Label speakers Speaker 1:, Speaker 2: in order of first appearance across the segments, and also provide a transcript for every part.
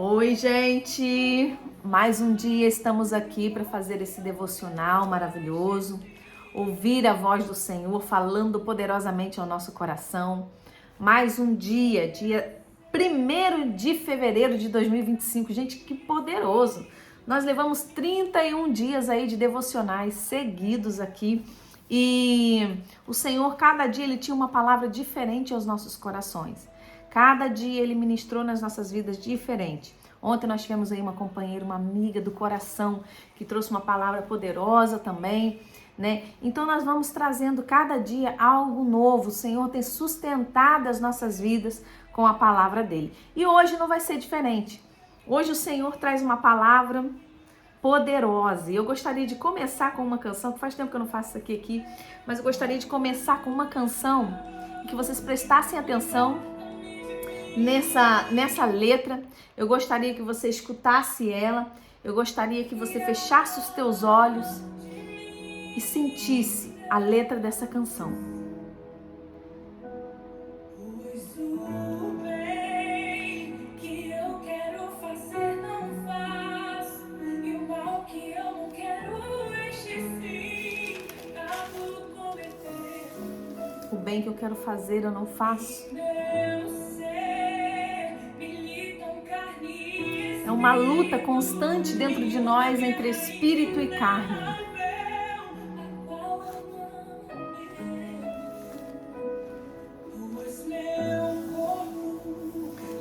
Speaker 1: Oi, gente! Mais um dia estamos aqui para fazer esse devocional maravilhoso, ouvir a voz do Senhor falando poderosamente ao nosso coração. Mais um dia 1º de fevereiro de 2025. Gente, que poderoso! Nós levamos 31 dias aí de devocionais seguidos aqui e o Senhor, cada dia, Ele tinha uma palavra diferente aos nossos corações. Cada dia Ele ministrou nas nossas vidas diferente. Ontem nós tivemos aí uma companheira, uma amiga do coração, que trouxe uma palavra poderosa também, né? Então nós vamos trazendo cada dia algo novo. O Senhor tem sustentado as nossas vidas com a palavra dEle. E hoje não vai ser diferente. Hoje o Senhor traz uma palavra poderosa. E eu gostaria de começar com uma canção, que faz tempo que eu não faço isso aqui, mas eu gostaria de começar com uma canção e que vocês prestassem atenção nessa letra. Eu gostaria que você escutasse ela, eu gostaria que você fechasse os teus olhos e sentisse a letra dessa canção. O bem que eu quero fazer eu não faço. É uma luta constante dentro de nós entre espírito e carne.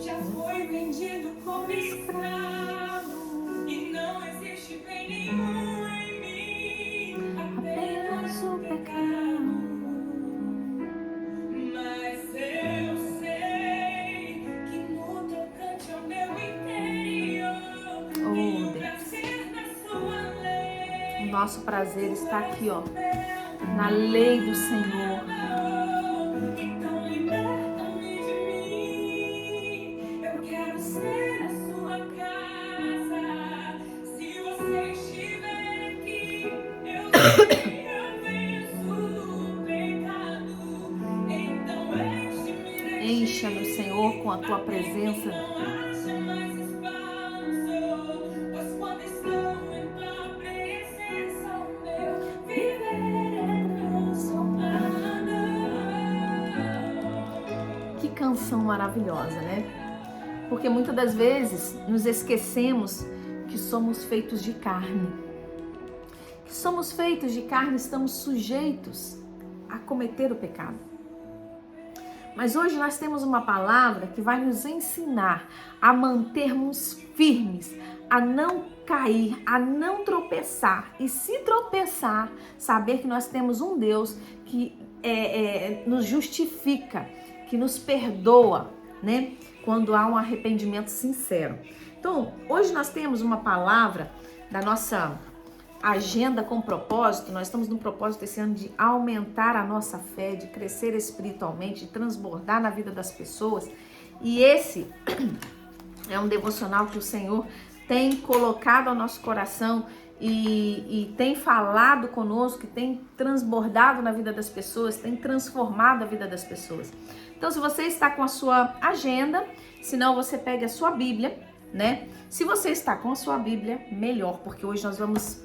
Speaker 1: Já foi vendido como escravo e não existe bem nenhum em mim, apenas o pecado. Mas eu sei que no tocante ao meu interior, tenho prazer na sua lei. O nosso prazer está aqui, ó, na lei do Senhor. Então liberta-me de mim. Eu quero ser a sua casa. Se você estiver aqui, eu sei, eu venço o pecado. Então encha-me, Senhor, com a tua presença. Que canção maravilhosa, né? Porque muitas das vezes nos esquecemos que somos feitos de carne. Que somos feitos de carne, estamos sujeitos a cometer o pecado. Mas hoje nós temos uma palavra que vai nos ensinar a mantermos firmes, a não cair, a não tropeçar. E se tropeçar, saber que nós temos um Deus que nos justifica, que nos perdoa, né? Quando há um arrependimento sincero. Então, hoje nós temos uma palavra da nossa agenda com propósito. Nós estamos no propósito esse ano de aumentar a nossa fé, de crescer espiritualmente, de transbordar na vida das pessoas. E esse é um devocional que o Senhor tem colocado ao nosso coração e tem falado conosco, que tem transbordado na vida das pessoas, tem transformado a vida das pessoas. Então, se você está com a sua agenda, se não, você pegue a sua Bíblia, né? Se você está com a sua Bíblia, melhor, porque hoje nós vamos...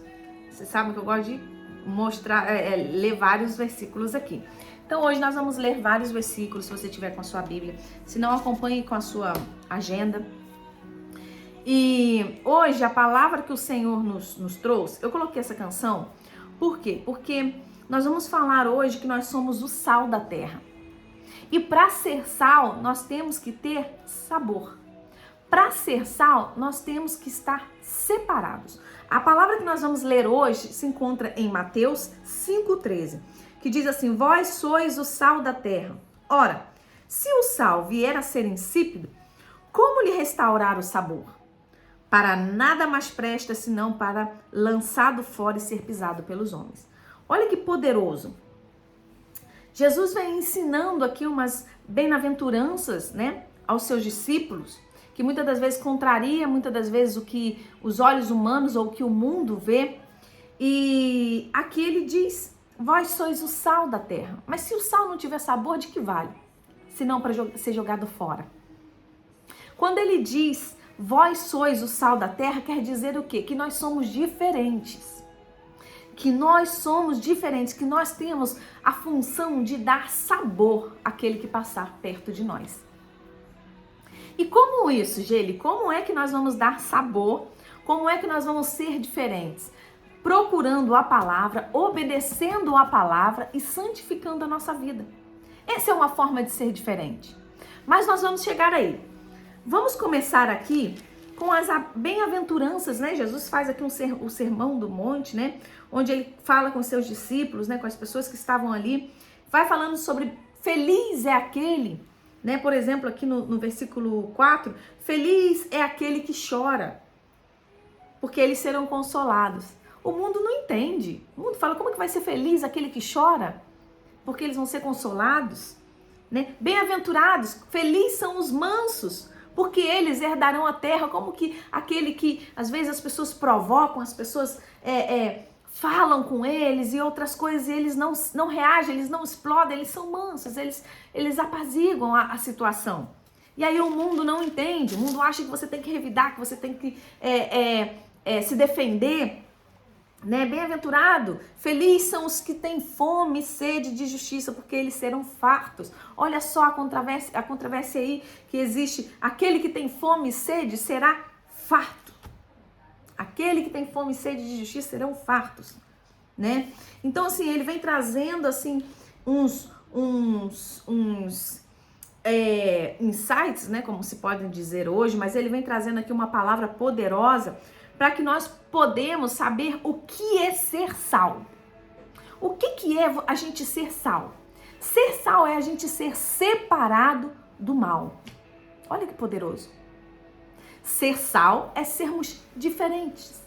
Speaker 1: Vocês sabem que eu gosto de mostrar, ler vários versículos aqui. Então, hoje nós vamos ler vários versículos, se você tiver com a sua Bíblia. Se não, acompanhe com a sua agenda. E hoje, a palavra que o Senhor nos trouxe, eu coloquei essa canção, por quê? Porque nós vamos falar hoje que nós somos o sal da terra. E para ser sal, nós temos que ter sabor. Para ser sal, nós temos que estar separados. A palavra que nós vamos ler hoje se encontra em Mateus 5,13, que diz assim: vós sois o sal da terra. Ora, se o sal vier a ser insípido, como lhe restaurar o sabor? Para nada mais presta senão para lançado fora e ser pisado pelos homens. Olha que poderoso. Jesus vem ensinando aqui umas bem-aventuranças, né, aos seus discípulos, que muitas das vezes contraria, muitas das vezes o que os olhos humanos ou o que o mundo vê. E aqui ele diz: vós sois o sal da terra. Mas se o sal não tiver sabor, de que vale? Se não para ser jogado fora. Quando ele diz Vós sois o sal da terra quer dizer o quê? Que nós somos diferentes. Que nós somos diferentes, que nós temos a função de dar sabor àquele que passar perto de nós. E como isso, Geli? Como é que nós vamos dar sabor? Como é que nós vamos ser diferentes? Procurando a palavra, obedecendo a palavra e santificando a nossa vida. Essa é uma forma de ser diferente. Mas nós vamos chegar aí. Vamos começar aqui com as bem-aventuranças, né? Jesus faz aqui o sermão do monte, né? Onde ele fala com seus discípulos, né? Com as pessoas que estavam ali. Vai falando sobre feliz é aquele, né? Por exemplo, aqui no versículo 4, feliz é aquele que chora, porque eles serão consolados. O mundo não entende. O mundo fala, como que vai ser feliz aquele que chora? Porque eles vão ser consolados, né? Bem-aventurados, felizes são os mansos, porque eles herdarão a terra. Como que aquele que às vezes as pessoas provocam, as pessoas falam com eles e outras coisas, e eles não reagem, eles não explodem, eles são mansos, eles apaziguam a situação. E aí o mundo não entende, o mundo acha que você tem que revidar, que você tem que se defender, né? Bem-aventurado, felizes são os que têm fome e sede de justiça, porque eles serão fartos. Olha só a controvérsia aí que existe. Aquele que tem fome e sede será farto. Aquele que tem fome e sede de justiça serão fartos, né? Então, assim, ele vem trazendo, assim, uns insights, né? Como se podem dizer hoje, mas ele vem trazendo aqui uma palavra poderosa para que nós podemos saber o que é ser sal. O que é a gente ser sal? Ser sal é a gente ser separado do mal. Olha que poderoso. Ser sal é sermos diferentes.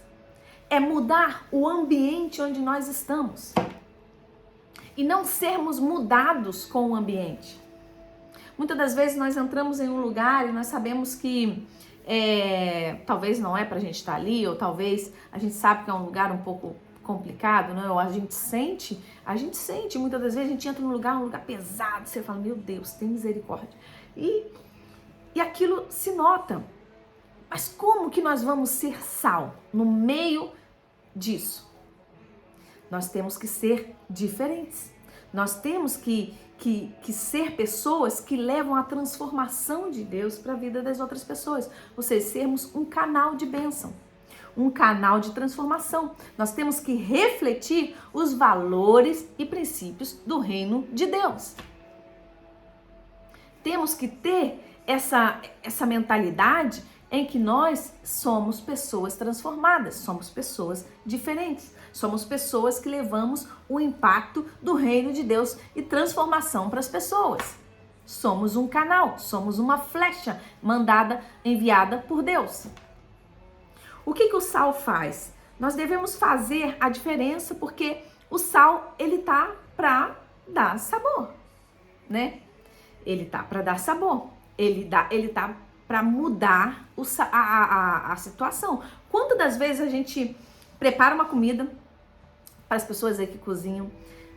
Speaker 1: É mudar o ambiente onde nós estamos. E não sermos mudados com o ambiente. Muitas das vezes nós entramos em um lugar e nós sabemos que talvez não é pra gente estar ali, ou talvez a gente sabe que é um lugar um pouco complicado, né? Ou a gente sente, muitas das vezes a gente entra num lugar pesado, você fala, meu Deus, tem misericórdia. E aquilo se nota. Mas como que nós vamos ser sal no meio disso? Nós temos que ser diferentes. Nós temos que ser pessoas que levam a transformação de Deus para a vida das outras pessoas. Ou seja, sermos um canal de bênção, um canal de transformação. Nós temos que refletir os valores e princípios do reino de Deus. Temos que ter essa mentalidade em que nós somos pessoas transformadas, somos pessoas diferentes, somos pessoas que levamos o impacto do reino de Deus e transformação para as pessoas. Somos um canal, somos uma flecha enviada por Deus. O que o sal faz? Nós devemos fazer a diferença porque o sal, ele tá para dar sabor, né? Ele tá para dar sabor, ele tá para mudar a situação. Quantas das vezes a gente prepara uma comida para as pessoas aí que cozinham,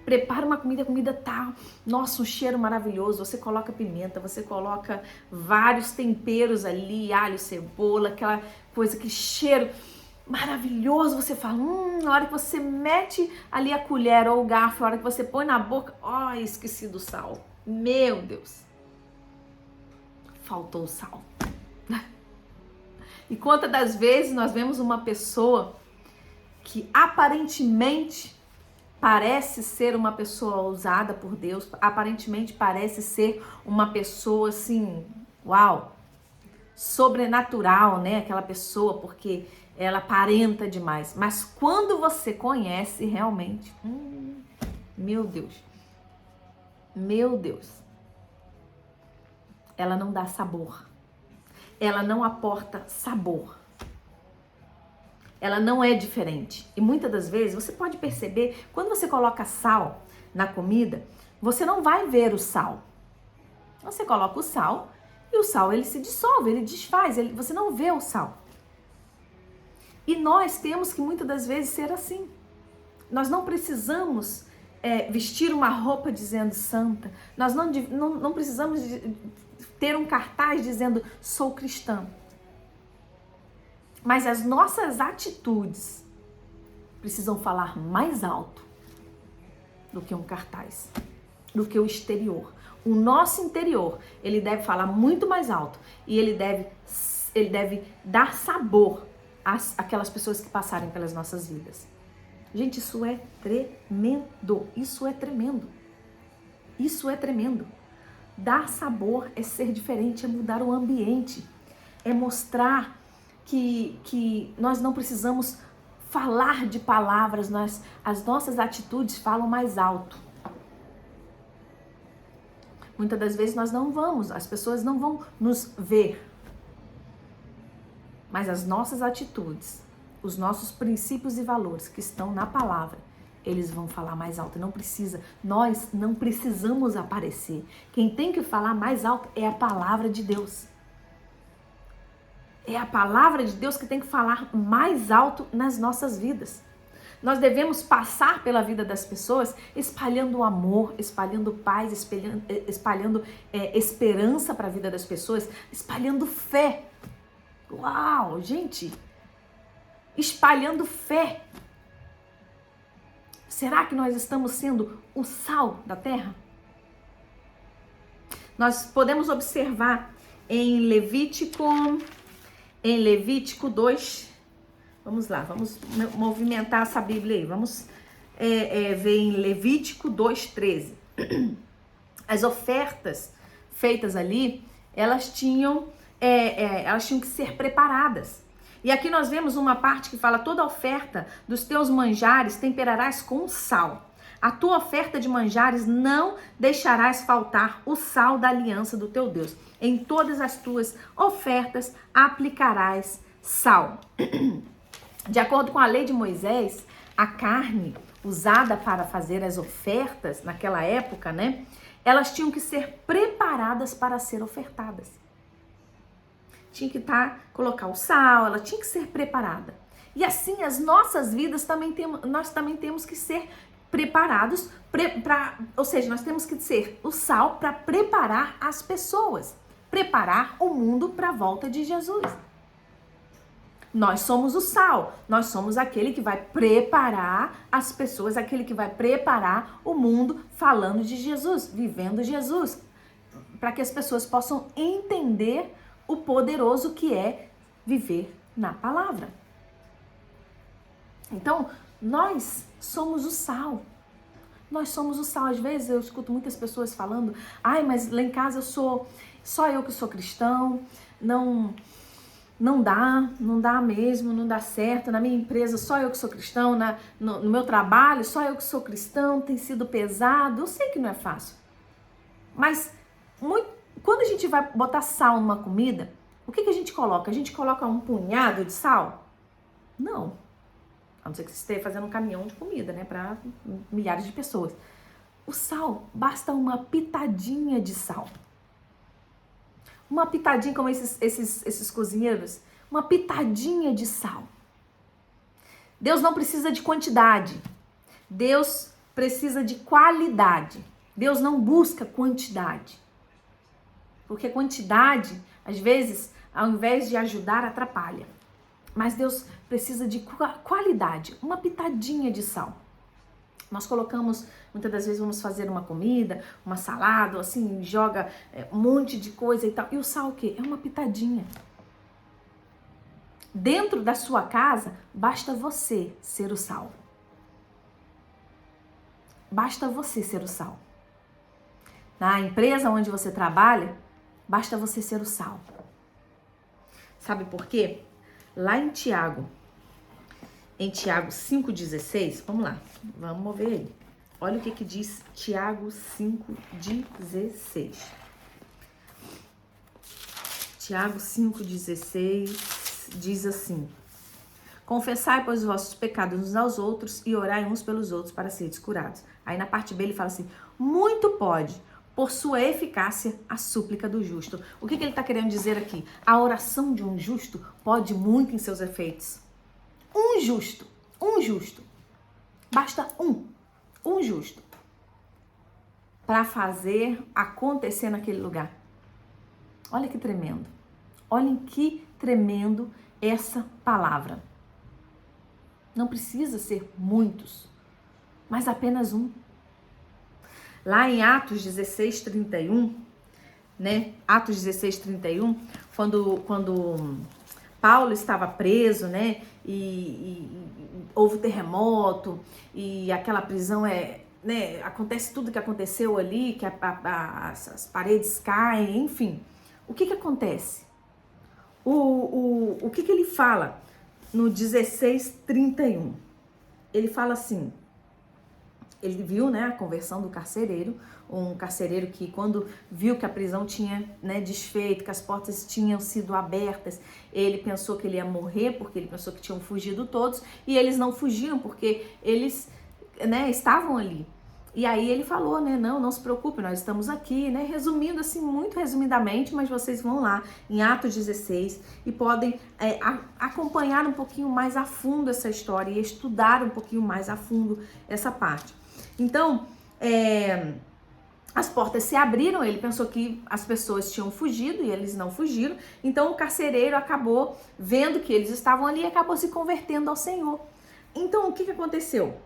Speaker 1: prepara uma comida, a comida tá, nossa, um cheiro maravilhoso, você coloca pimenta, você coloca vários temperos ali, alho, cebola, aquela coisa, que cheiro maravilhoso, você fala, na hora que você mete ali a colher ou o garfo, a hora que você põe na boca, esqueci do sal, meu Deus, faltou o sal. E quantas das vezes nós vemos uma pessoa que aparentemente parece ser uma pessoa usada por Deus, aparentemente parece ser uma pessoa assim, uau, sobrenatural, né? Aquela pessoa, porque ela aparenta demais. Mas quando você conhece realmente, meu Deus, ela não dá sabor. Ela não aporta sabor. Ela não é diferente. E muitas das vezes você pode perceber, quando você coloca sal na comida, você não vai ver o sal. Você coloca o sal e o sal ele se dissolve, ele desfaz, você não vê o sal. E nós temos que muitas das vezes ser assim. Nós não precisamos vestir uma roupa dizendo santa. Nós não precisamos ter um cartaz dizendo sou cristã. Mas as nossas atitudes precisam falar mais alto do que um cartaz, do que o exterior. O nosso interior, ele deve falar muito mais alto e ele deve dar sabor àquelas pessoas que passarem pelas nossas vidas. Gente, isso é tremendo. Isso é tremendo. Isso é tremendo. Dar sabor é ser diferente, é mudar o ambiente, é mostrar que nós não precisamos falar de palavras, as nossas atitudes falam mais alto. Muitas das vezes nós não vamos, as pessoas não vão nos ver, mas as nossas atitudes, os nossos princípios e valores que estão na palavra, eles vão falar mais alto. Nós não precisamos aparecer. Quem tem que falar mais alto é a palavra de Deus. É a palavra de Deus que tem que falar mais alto nas nossas vidas. Nós devemos passar pela vida das pessoas espalhando amor, espalhando paz, espalhando esperança para a vida das pessoas, espalhando fé. Uau, gente! Espalhando fé. Será que nós estamos sendo o sal da terra? Nós podemos observar em Levítico 2. Vamos lá, vamos movimentar essa Bíblia aí. Vamos ver em Levítico 2:13. As ofertas feitas ali, elas tinham que ser preparadas. E aqui nós vemos uma parte que fala: toda oferta dos teus manjares temperarás com sal. A tua oferta de manjares não deixarás faltar o sal da aliança do teu Deus. Em todas as tuas ofertas aplicarás sal. De acordo com a lei de Moisés, a carne usada para fazer as ofertas naquela época, né? Elas tinham que ser preparadas para ser ofertadas. Tinha que colocar o sal, ela tinha que ser preparada. E assim, as nossas vidas nós também temos que ser preparados, ou seja, nós temos que ser o sal para preparar as pessoas, preparar o mundo para a volta de Jesus. Nós somos o sal, nós somos aquele que vai preparar as pessoas, aquele que vai preparar o mundo falando de Jesus, vivendo Jesus, para que as pessoas possam entender o poderoso que é viver na palavra. Então, nós somos o sal. Nós somos o sal. Às vezes eu escuto muitas pessoas falando: ai, mas lá em casa só eu que sou cristão, não dá mesmo, não dá certo. Na minha empresa, só eu que sou cristão, no meu trabalho, só eu que sou cristão, tem sido pesado. Eu sei que não é fácil. Mas quando a gente vai botar sal numa comida, o que a gente coloca? A gente coloca um punhado de sal? Não. A não ser que você esteja fazendo um caminhão de comida, né? Para milhares de pessoas. O sal, basta uma pitadinha de sal. Uma pitadinha, como esses cozinheiros, uma pitadinha de sal. Deus não precisa de quantidade. Deus precisa de qualidade. Deus não busca quantidade. Porque quantidade, às vezes, ao invés de ajudar, atrapalha. Mas Deus precisa de qualidade, uma pitadinha de sal. Nós colocamos, muitas das vezes vamos fazer uma comida, uma salada, assim, joga um monte de coisa e tal. E o sal o quê? É uma pitadinha. Dentro da sua casa, basta você ser o sal. Basta você ser o sal. Na empresa onde você trabalha, basta você ser o sal. Sabe por quê? Lá em Tiago 5,16, vamos lá, vamos mover ele. Olha o que diz Tiago 5,16. Tiago 5,16 diz assim: confessai, pois, os vossos pecados uns aos outros e orai uns pelos outros para seres curados. Aí na parte B ele fala assim: muito pode, por sua eficácia, a súplica do justo. O que ele está querendo dizer aqui? A oração de um justo pode muito em seus efeitos. Um justo. Basta um justo para fazer acontecer naquele lugar. Olha que tremendo. Olhem que tremendo essa palavra. Não precisa ser muitos, mas apenas um. Lá em Atos 16:31, né? Atos 16:31, quando Paulo estava preso, né? E houve terremoto e aquela prisão né? Acontece tudo que aconteceu ali, que as paredes caem, enfim. O que acontece? O que ele fala no 16:31? Ele fala assim, ele viu, né, a conversão do carcereiro, um carcereiro que quando viu que a prisão tinha, né, desfeito, que as portas tinham sido abertas, ele pensou que ele ia morrer, porque ele pensou que tinham fugido todos, e eles não fugiam, porque eles, né, estavam ali. E aí ele falou, né, não se preocupe, nós estamos aqui, né, resumindo assim, muito resumidamente, mas vocês vão lá em Atos 16 e podem acompanhar um pouquinho mais a fundo essa história e estudar um pouquinho mais a fundo essa parte. Então, as portas se abriram, ele pensou que as pessoas tinham fugido e eles não fugiram, então o carcereiro acabou vendo que eles estavam ali e acabou se convertendo ao Senhor. Então, o que aconteceu?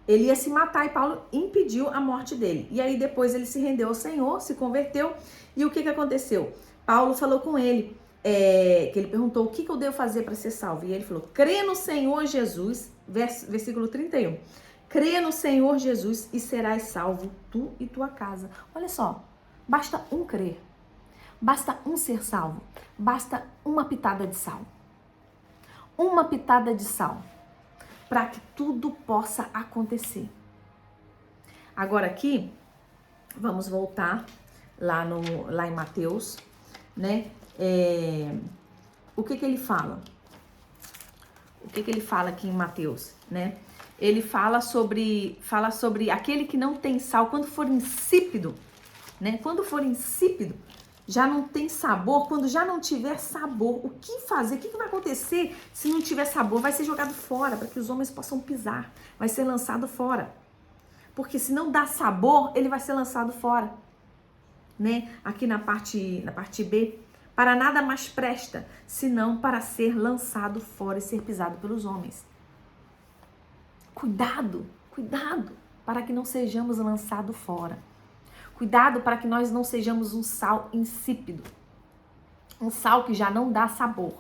Speaker 1: Ele ia se matar e Paulo impediu a morte dele. E aí depois ele se rendeu ao Senhor, se converteu. E o que aconteceu? Paulo falou com ele, que ele perguntou, o que eu devo fazer para ser salvo? E ele falou, crê no Senhor Jesus, versículo 31. Crê no Senhor Jesus e serás salvo, tu e tua casa. Olha só, basta um crer, basta um ser salvo, basta uma pitada de sal. Uma pitada de sal, para que tudo possa acontecer. Agora aqui, vamos voltar lá em Mateus, né? O que ele fala? O que ele fala aqui em Mateus, né? Ele fala sobre aquele que não tem sal, quando for insípido, né? Quando for insípido, já não tem sabor, quando já não tiver sabor, o que fazer? O que vai acontecer se não tiver sabor? Vai ser jogado fora para que os homens possam pisar, vai ser lançado fora. Porque se não dá sabor, ele vai ser lançado fora, né? Aqui na parte B, para nada mais presta, senão para ser lançado fora e ser pisado pelos homens. Cuidado, cuidado, para que não sejamos lançados fora. Cuidado para que nós não sejamos um sal insípido. Um sal que já não dá sabor.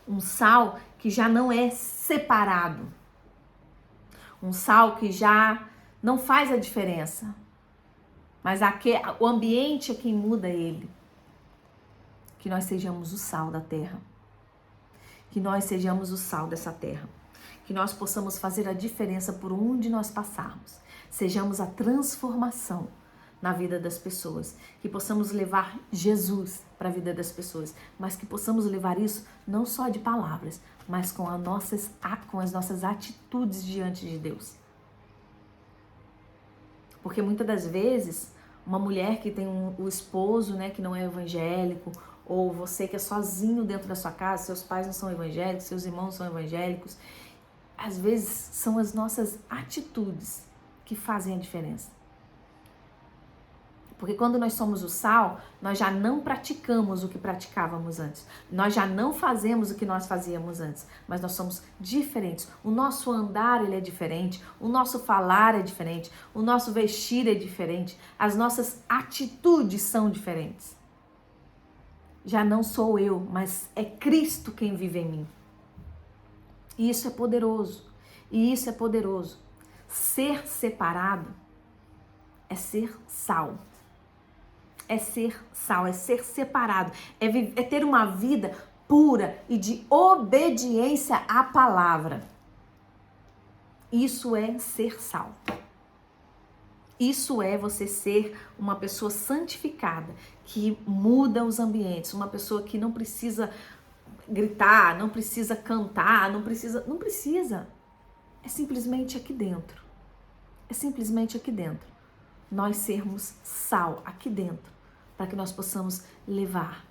Speaker 1: Um sal que já não é separado. Um sal que já não faz a diferença. Mas o ambiente é quem muda ele. Que nós sejamos o sal da terra. Que nós sejamos o sal dessa terra. Que nós possamos fazer a diferença por onde nós passarmos. Sejamos a transformação na vida das pessoas. Que possamos levar Jesus para a vida das pessoas. Mas que possamos levar isso não só de palavras, mas com as nossas atitudes diante de Deus. Porque muitas das vezes, uma mulher que tem o esposo, né, que não é evangélico, ou você que é sozinho dentro da sua casa, seus pais não são evangélicos, seus irmãos são evangélicos, às vezes são as nossas atitudes que fazem a diferença. Porque quando nós somos o sal, nós já não praticamos o que praticávamos antes. Nós já não fazemos o que nós fazíamos antes. Mas nós somos diferentes. O nosso andar, ele é diferente. O nosso falar é diferente. O nosso vestir é diferente. As nossas atitudes são diferentes. Já não sou eu, mas é Cristo quem vive em mim. E isso é poderoso. E isso é poderoso. Ser separado é ser sal. É ser sal, é ser separado. É ter uma vida pura e de obediência à palavra. Isso é ser sal. Isso é você ser uma pessoa santificada, que muda os ambientes. Uma pessoa que não precisa gritar, não precisa cantar, não precisa. É simplesmente aqui dentro. É simplesmente aqui dentro. Nós sermos sal aqui dentro, para que nós possamos levar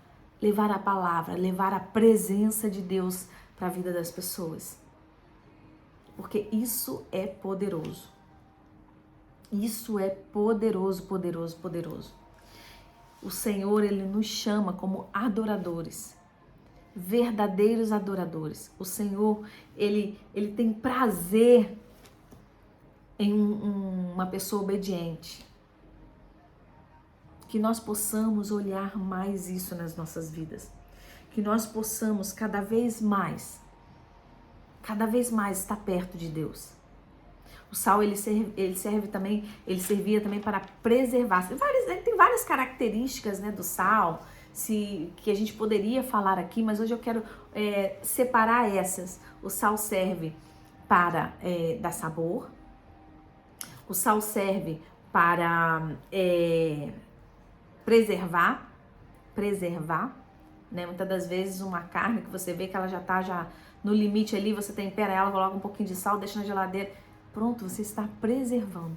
Speaker 1: a palavra, levar a presença de Deus para a vida das pessoas. Porque isso é poderoso. Isso é poderoso, poderoso, poderoso. O Senhor, Ele nos chama como adoradores. verdadeiros adoradores. O Senhor, Ele tem prazer em uma pessoa obediente. Que nós possamos olhar mais isso nas nossas vidas. Que nós possamos cada vez mais estar perto de Deus. O sal, ele servia também para preservar. Tem várias características, né, do sal, que a gente poderia falar aqui, mas hoje eu quero separar essas. O sal serve para dar sabor. O sal serve para preservar, né? Muitas das vezes uma carne que você vê que ela já está no limite ali, você tempera ela, coloca um pouquinho de sal, deixa na geladeira, pronto, você está preservando.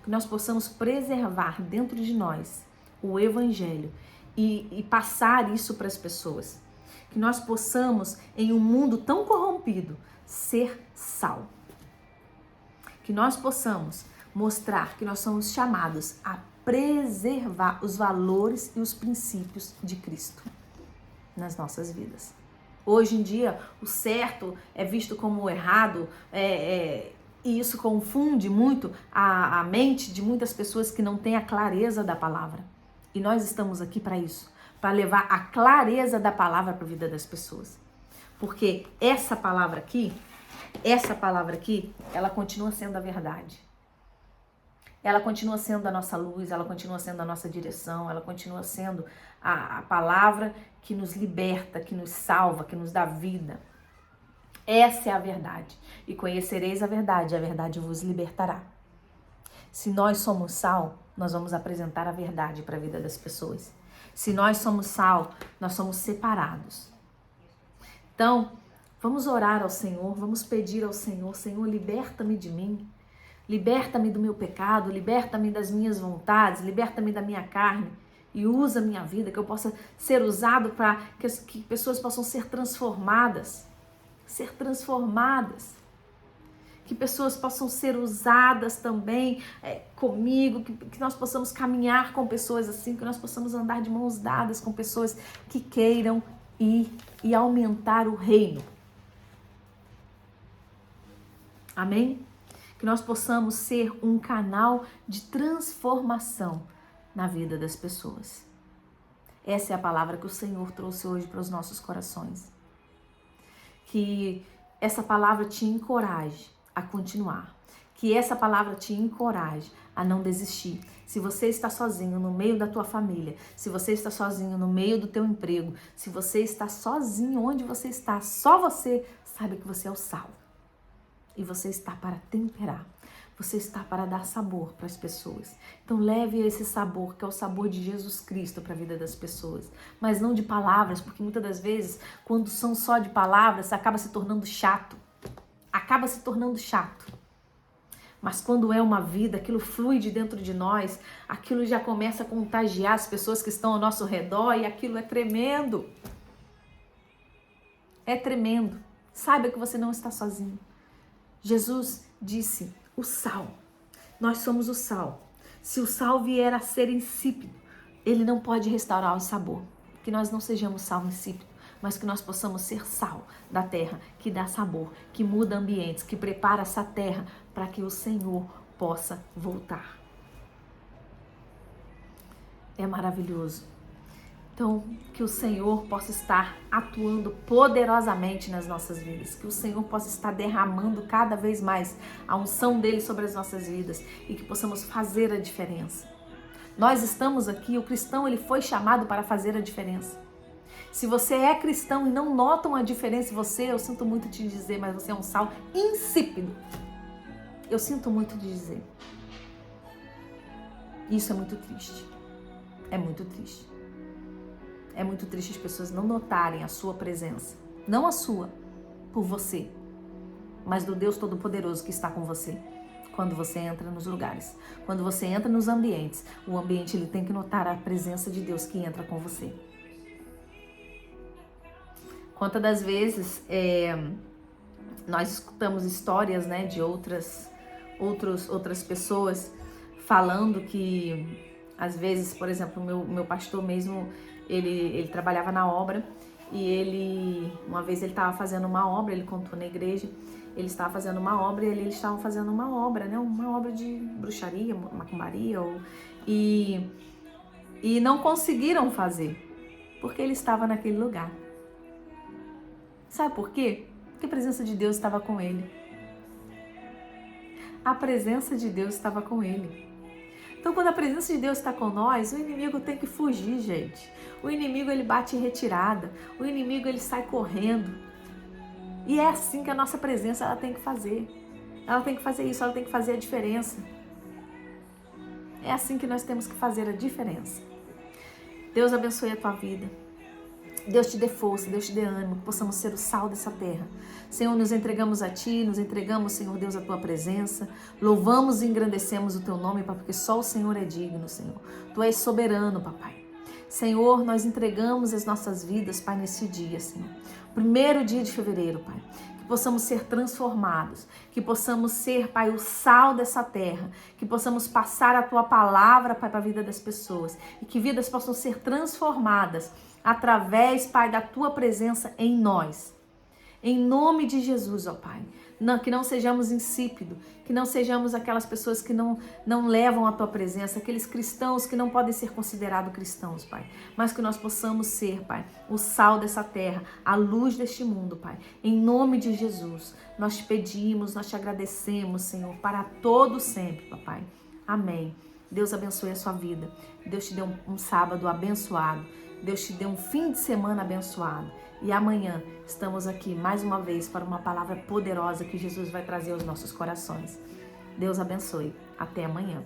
Speaker 1: Que nós possamos preservar dentro de nós o Evangelho e passar isso para as pessoas. Que nós possamos, em um mundo tão corrompido, ser sal. Que nós possamos mostrar que nós somos chamados a preservar os valores e os princípios de Cristo nas nossas vidas. Hoje em dia, o certo é visto como o errado, e isso confunde muito a mente de muitas pessoas que não têm a clareza da palavra. E nós estamos aqui para isso, para levar a clareza da palavra para a vida das pessoas. Porque essa palavra aqui, ela continua sendo a verdade. Ela continua sendo a nossa luz, ela continua sendo a nossa direção, ela continua sendo a palavra que nos liberta, que nos salva, que nos dá vida. Essa é a verdade. E conhecereis a verdade vos libertará. Se nós somos sal, nós vamos apresentar a verdade para a vida das pessoas. Se nós somos sal, nós somos separados. Então, vamos orar ao Senhor, vamos pedir ao Senhor, Senhor, liberta-me de mim. Liberta-me do meu pecado, liberta-me das minhas vontades, liberta-me da minha carne e usa a minha vida, que eu possa ser usado para que pessoas possam ser transformadas. Que pessoas possam ser usadas também comigo, que nós possamos caminhar com pessoas assim, que nós possamos andar de mãos dadas com pessoas que queiram ir e aumentar o reino. Amém? Que nós possamos ser um canal de transformação na vida das pessoas. Essa é a palavra que o Senhor trouxe hoje para os nossos corações. Que essa palavra te encoraje a continuar. Que essa palavra te encoraje a não desistir. Se você está sozinho no meio da tua família, se você está sozinho no meio do teu emprego, se você está sozinho onde você está, só você sabe que você é o sal. E você está para temperar, você está para dar sabor para as pessoas. Então leve esse sabor, que é o sabor de Jesus Cristo, para a vida das pessoas. Mas não de palavras, porque muitas das vezes, quando são só de palavras, acaba se tornando chato. Mas quando é uma vida, aquilo flui de dentro de nós, aquilo já começa a contagiar as pessoas que estão ao nosso redor e aquilo é tremendo. É tremendo. Saiba que você não está sozinho. Jesus disse, o sal, nós somos o sal. Se o sal vier a ser insípido, ele não pode restaurar o sabor. Que nós não sejamos sal insípido, mas que nós possamos ser sal da terra, que dá sabor, que muda ambientes, que prepara essa terra para que o Senhor possa voltar. É maravilhoso. Então, que o Senhor possa estar atuando poderosamente nas nossas vidas, que o Senhor possa estar derramando cada vez mais a unção dele sobre as nossas vidas e que possamos fazer a diferença. Nós estamos aqui, o cristão ele foi chamado para fazer a diferença. Se você é cristão e não notam a diferença em você, eu sinto muito te dizer, mas você é um sal insípido. Eu sinto muito te dizer. Isso é muito triste. É muito triste. É muito triste as pessoas não notarem a sua presença. Não a sua, por você, mas do Deus Todo-Poderoso que está com você. Quando você entra nos lugares, quando você entra nos ambientes, o ambiente ele tem que notar a presença de Deus que entra com você. Quantas das vezes nós escutamos histórias, né, de outras pessoas falando que, às vezes, por exemplo, o meu pastor mesmo, ele trabalhava na obra E uma vez ele estava fazendo uma obra, ele contou na igreja, ele estava fazendo uma obra e eles estavam fazendo uma obra, né? Uma obra de bruxaria, macumbaria, e não conseguiram fazer, porque ele estava naquele lugar. Sabe por quê? Porque a presença de Deus estava com ele. A presença de Deus estava com ele. Então, quando a presença de Deus está com nós, o inimigo tem que fugir, gente. O inimigo, ele bate em retirada. O inimigo, ele sai correndo. E é assim que a nossa presença, ela tem que fazer. Ela tem que fazer isso, ela tem que fazer a diferença. É assim que nós temos que fazer a diferença. Deus abençoe a tua vida. Deus te dê força, Deus te dê ânimo, que possamos ser o sal dessa terra. Senhor, nos entregamos a Ti, nos entregamos, Senhor Deus, a Tua presença. Louvamos e engrandecemos o Teu nome, Pai, porque só o Senhor é digno, Senhor. Tu és soberano, Papai. Senhor, nós entregamos as nossas vidas, Pai, nesse dia, Senhor. Primeiro dia de fevereiro, Pai. Que possamos ser transformados, que possamos ser, Pai, o sal dessa terra, que possamos passar a Tua palavra, Pai, para a vida das pessoas e que vidas possam ser transformadas através, Pai, da Tua presença em nós. Em nome de Jesus, ó Pai. Que não sejamos insípidos, que não sejamos aquelas pessoas que não levam a Tua presença, aqueles cristãos que não podem ser considerados cristãos, Pai. Mas que nós possamos ser, Pai, o sal dessa terra, a luz deste mundo, Pai. Em nome de Jesus, nós te pedimos, nós te agradecemos, Senhor, para todo sempre, Papai. Amém. Deus abençoe a sua vida. Deus te dê um sábado abençoado. Deus te dê um fim de semana abençoado. E amanhã estamos aqui mais uma vez para uma palavra poderosa que Jesus vai trazer aos nossos corações. Deus abençoe. Até amanhã.